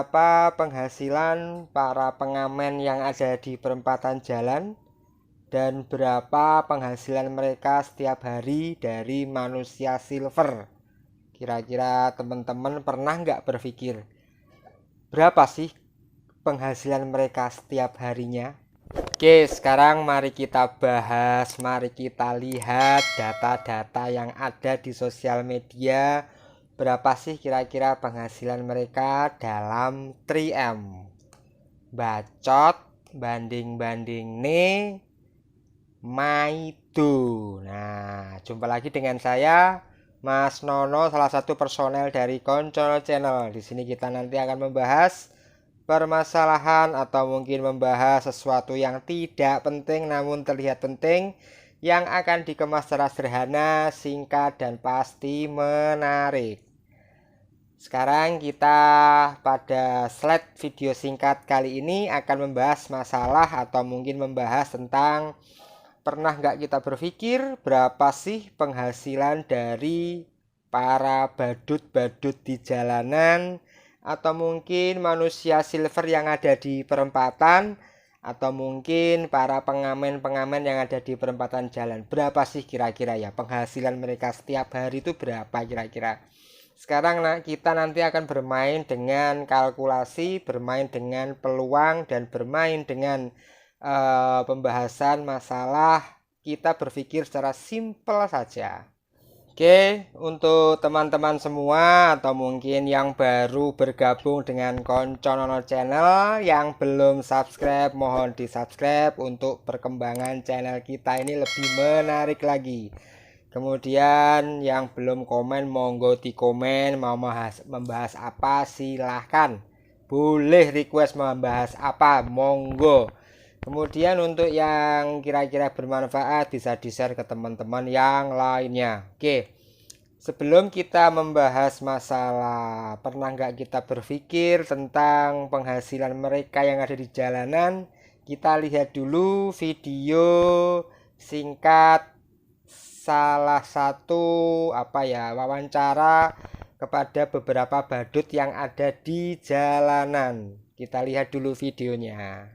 berapa penghasilan para pengamen yang ada di perempatan jalan dan berapa penghasilan mereka setiap hari dari manusia silver. Kira-kira teman-teman pernah nggak berpikir berapa sih penghasilan mereka setiap harinya? Oke, sekarang mari kita bahas, mari kita lihat data-data yang ada di sosial media. Berapa sih kira-kira penghasilan mereka dalam 3M? Bacot, banding-banding nih, Maido. Nah, jumpa lagi dengan saya, Mas Nono, salah satu personel dari Koncol Channel. Di sini kita nanti akan membahas permasalahan atau mungkin membahas sesuatu yang tidak penting namun terlihat penting, yang akan dikemas secara sederhana, singkat, dan pasti menarik. Sekarang kita pada slide video singkat kali ini akan membahas masalah atau mungkin membahas tentang pernah nggak kita berpikir berapa sih penghasilan dari para badut-badut di jalanan atau mungkin manusia silver yang ada di perempatan atau mungkin para pengamen-pengamen yang ada di perempatan jalan. Berapa sih kira-kira ya penghasilan mereka setiap hari itu berapa kira-kira? Sekarang kita nanti akan bermain dengan kalkulasi, bermain dengan peluang, dan bermain dengan pembahasan masalah. Kita berpikir secara simpel saja. Oke, untuk teman-teman semua atau mungkin yang baru bergabung dengan Konconono Channel, yang belum subscribe mohon di subscribe untuk perkembangan channel kita ini lebih menarik lagi. Kemudian yang belum komen monggo di komen, mau membahas apa silahkan, boleh request membahas apa monggo. Kemudian untuk yang kira-kira bermanfaat bisa di-share ke teman-teman yang lainnya. Oke, sebelum kita membahas masalah pernah nggak kita berpikir tentang penghasilan mereka yang ada di jalanan, kita lihat dulu video singkat salah satu wawancara kepada beberapa badut yang ada di jalanan. Kita lihat dulu videonya.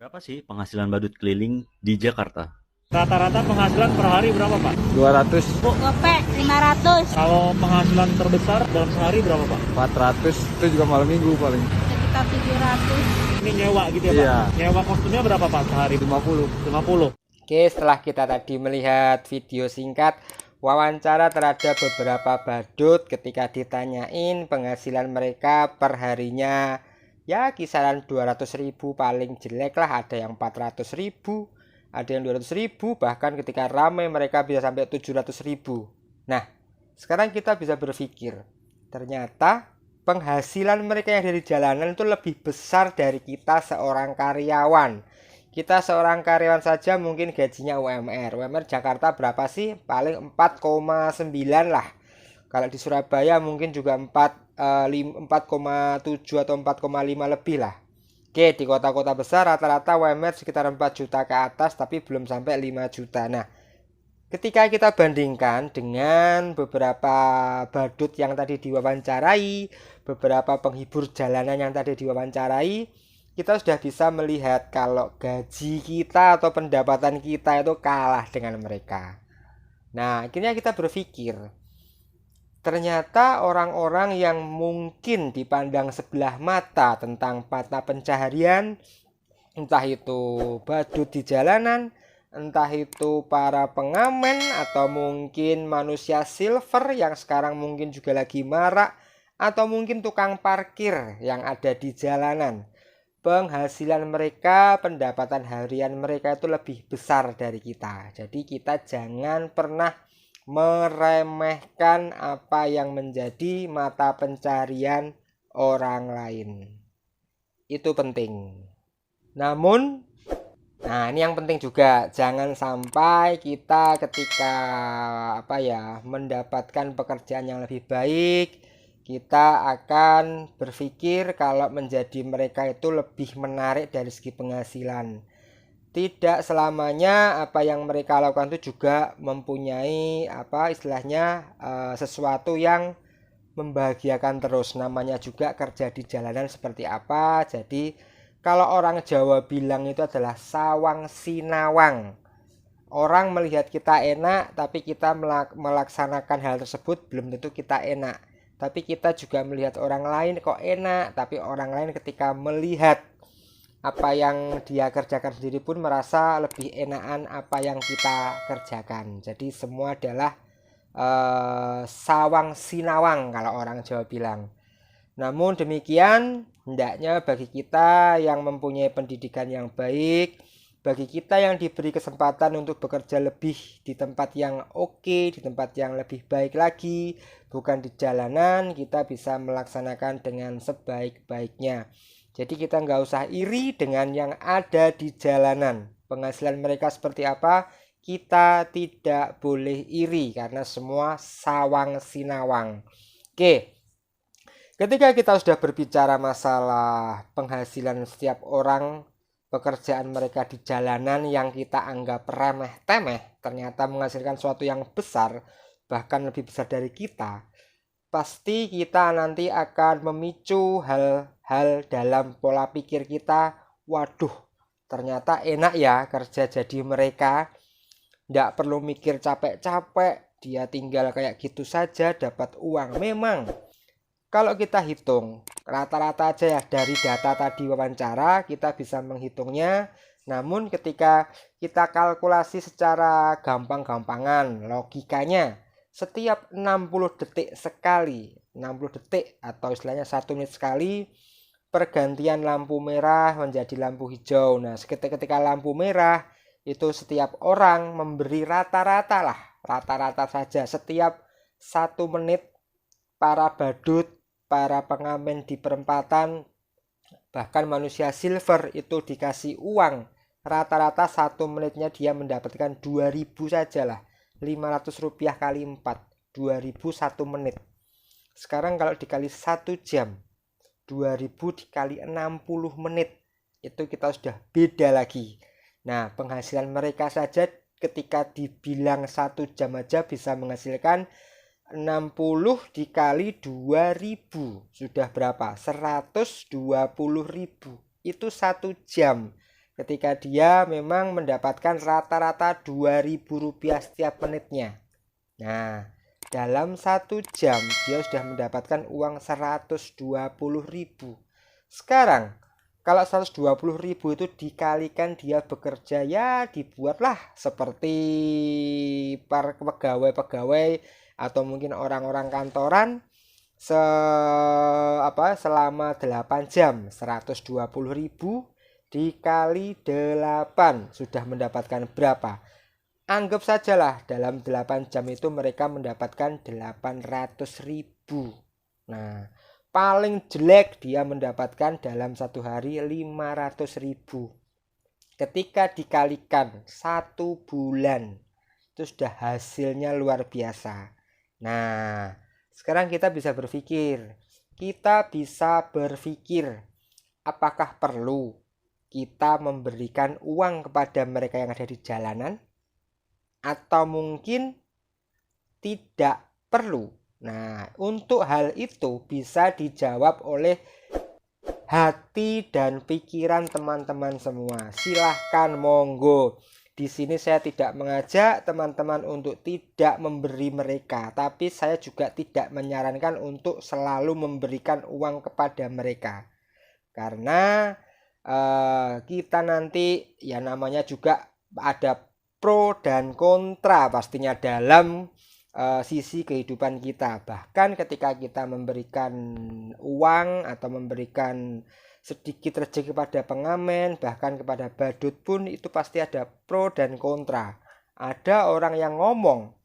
Berapa sih penghasilan badut keliling di Jakarta? Rata-rata penghasilan per hari berapa, Pak? 200, Gope 500, Kalau penghasilan terbesar dalam sehari berapa, Pak? 400, itu juga malam minggu paling. sekitar 700. Ini nyewa gitu ya, Pak? Iya. Nyewa kostumnya berapa, Pak, sehari? 50. 50. Oke, setelah kita tadi melihat video singkat wawancara terhadap beberapa badut ketika ditanyain penghasilan mereka per harinya, ya kisaran 200.000 paling jelek lah, ada yang 400.000, ada yang 200.000, bahkan ketika ramai mereka bisa sampai 700.000. Nah, sekarang kita bisa berpikir, ternyata penghasilan mereka yang dari jalanan itu lebih besar dari kita seorang karyawan. Kita seorang karyawan saja mungkin gajinya UMR. UMR Jakarta berapa sih? Paling 4,9 lah. Kalau di Surabaya mungkin juga 4,7 atau 4,5 lebih lah. Oke, di kota-kota besar rata-rata UMR sekitar 4 juta ke atas, tapi belum sampai 5 juta. Nah, ketika kita bandingkan dengan beberapa badut yang tadi diwawancarai, beberapa penghibur jalanan yang tadi diwawancarai, kita sudah bisa melihat kalau gaji kita atau pendapatan kita itu kalah dengan mereka. Nah, akhirnya kita berpikir, ternyata orang-orang yang mungkin dipandang sebelah mata tentang mata pencaharian, entah itu badut di jalanan, entah itu para pengamen, atau mungkin manusia silver yang sekarang mungkin juga lagi marak, atau mungkin tukang parkir yang ada di jalanan, penghasilan mereka, pendapatan harian mereka itu lebih besar dari kita. Jadi kita jangan pernah meremehkan apa yang menjadi mata pencarian orang lain. Itu penting. Namun, ini yang penting juga, jangan sampai kita ketika mendapatkan pekerjaan yang lebih baik, kita akan berpikir kalau menjadi mereka itu lebih menarik dari segi penghasilan. Tidak selamanya apa yang mereka lakukan itu juga mempunyai sesuatu yang membahagiakan terus. Namanya juga kerja di jalanan seperti apa. Jadi kalau orang Jawa bilang itu adalah sawang sinawang. Orang melihat kita enak, tapi kita melaksanakan hal tersebut belum tentu kita enak. Tapi kita juga melihat orang lain kok enak, tapi orang lain ketika melihat apa yang dia kerjakan sendiri pun merasa lebih enakan apa yang kita kerjakan. Jadi semua adalah sawang sinawang kalau orang Jawa bilang. Namun demikian, hendaknya bagi kita yang mempunyai pendidikan yang baik, bagi kita yang diberi kesempatan untuk bekerja lebih di tempat yang oke, di tempat yang lebih baik lagi, bukan di jalanan, kita bisa melaksanakan dengan sebaik-baiknya. Jadi kita nggak usah iri dengan yang ada di jalanan. Penghasilan mereka seperti apa, kita tidak boleh iri karena semua sawang sinawang. Oke, ketika kita sudah berbicara masalah penghasilan setiap orang, pekerjaan mereka di jalanan yang kita anggap remeh-temeh, ternyata menghasilkan sesuatu yang besar, bahkan lebih besar dari kita, pasti kita nanti akan memicu hal-hal dalam pola pikir kita. Waduh, ternyata enak ya kerja jadi mereka, nggak perlu mikir capek-capek, dia tinggal kayak gitu saja dapat uang. Memang kalau kita hitung rata-rata aja ya dari data tadi wawancara kita bisa menghitungnya. Namun ketika kita kalkulasi secara gampang-gampangan, logikanya setiap 60 detik sekali, 60 detik atau istilahnya 1 menit sekali, pergantian lampu merah menjadi lampu hijau. Nah, ketika lampu merah itu setiap orang memberi rata-rata saja setiap 1 menit para badut, para pengamen di perempatan, bahkan manusia silver itu dikasih uang rata-rata 1 menitnya dia mendapatkan 2.000 saja lah. 500 rupiah kali 4, 2.000 1 menit. Sekarang kalau dikali 1 jam, 2.000 dikali 60 menit, itu kita sudah beda lagi. Nah, penghasilan mereka saja ketika dibilang 1 jam aja bisa menghasilkan 60 dikali 2.000. Sudah berapa? 120.000. Itu 1 jam. Ketika dia memang mendapatkan rata-rata 2.000 rupiah setiap menitnya. Nah, dalam 1 jam dia sudah mendapatkan uang 120.000. Sekarang kalau 120.000 itu dikalikan dia bekerja, ya dibuatlah seperti para pegawai-pegawai atau mungkin orang-orang kantoran selama 8 jam. 120.000 dikali 8 sudah mendapatkan berapa? Anggap sajalah dalam 8 jam itu mereka mendapatkan 800.000. Nah, paling jelek dia mendapatkan dalam 1 hari 500.000. Ketika dikalikan 1 bulan, itu sudah hasilnya luar biasa. Nah, sekarang kita bisa berpikir, apakah perlu kita memberikan uang kepada mereka yang ada di jalanan, atau mungkin tidak perlu? Nah, untuk hal itu bisa dijawab oleh hati dan pikiran teman-teman semua. Silahkan, monggo. Di sini saya tidak mengajak teman-teman untuk tidak memberi mereka, tapi saya juga tidak menyarankan untuk selalu memberikan uang kepada mereka. Karena kita nanti ya namanya juga ada pro dan kontra pastinya dalam sisi kehidupan kita. Bahkan ketika kita memberikan uang atau memberikan sedikit rezeki kepada pengamen, bahkan kepada badut pun itu pasti ada pro dan kontra. Ada orang yang ngomong,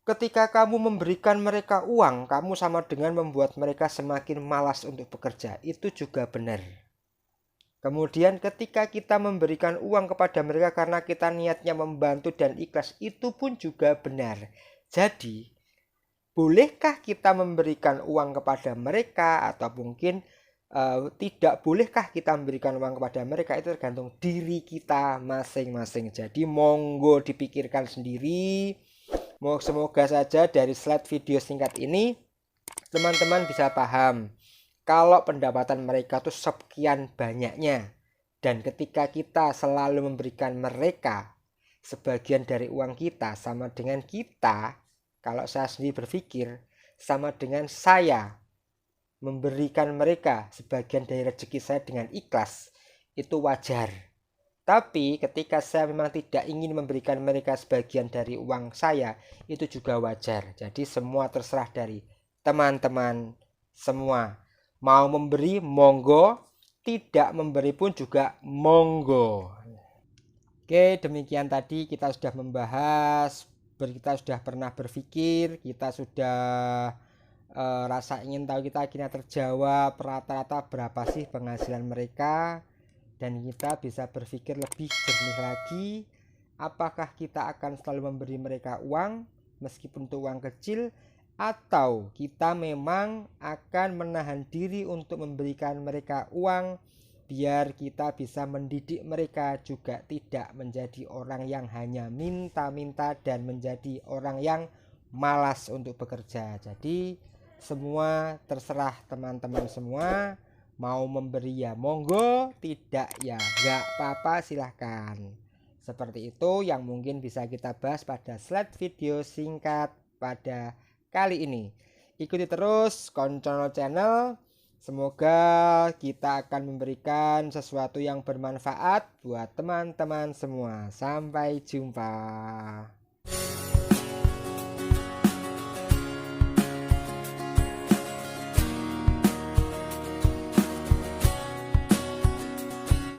ketika kamu memberikan mereka uang, kamu sama dengan membuat mereka semakin malas untuk bekerja. Itu juga benar. Kemudian ketika kita memberikan uang kepada mereka karena kita niatnya membantu dan ikhlas, itu pun juga benar. Jadi, bolehkah kita memberikan uang kepada mereka atau mungkin tidak bolehkah kita memberikan uang kepada mereka, itu tergantung diri kita masing-masing. Jadi monggo dipikirkan sendiri, Semoga saja dari slide video singkat ini teman-teman bisa paham kalau pendapatan mereka tuh sekian banyaknya, dan ketika kita selalu memberikan mereka sebagian dari uang kita, sama dengan kita, kalau saya sendiri berpikir, sama dengan saya memberikan mereka sebagian dari rezeki saya dengan ikhlas, itu wajar. Tapi ketika saya memang tidak ingin memberikan mereka sebagian dari uang saya, itu juga wajar. Jadi semua terserah dari teman-teman semua. Mau memberi monggo, tidak memberi pun juga monggo. Oke, demikian tadi kita sudah membahas, kita sudah pernah berpikir, kita sudah rasa ingin tahu, kita akhirnya terjawab rata-rata berapa sih penghasilan mereka. Dan kita bisa berpikir lebih jernih lagi, apakah kita akan selalu memberi mereka uang meskipun itu uang kecil, atau kita memang akan menahan diri untuk memberikan mereka uang biar kita bisa mendidik mereka juga tidak menjadi orang yang hanya minta-minta dan menjadi orang yang malas untuk bekerja. Jadi semua terserah teman-teman semua. Mau memberi ya monggo, tidak ya gak apa-apa, silahkan. Seperti itu yang mungkin bisa kita bahas pada slide video singkat pada kali ini. Ikuti terus Koncono Channel. Semoga kita akan memberikan sesuatu yang bermanfaat buat teman-teman semua. Sampai jumpa.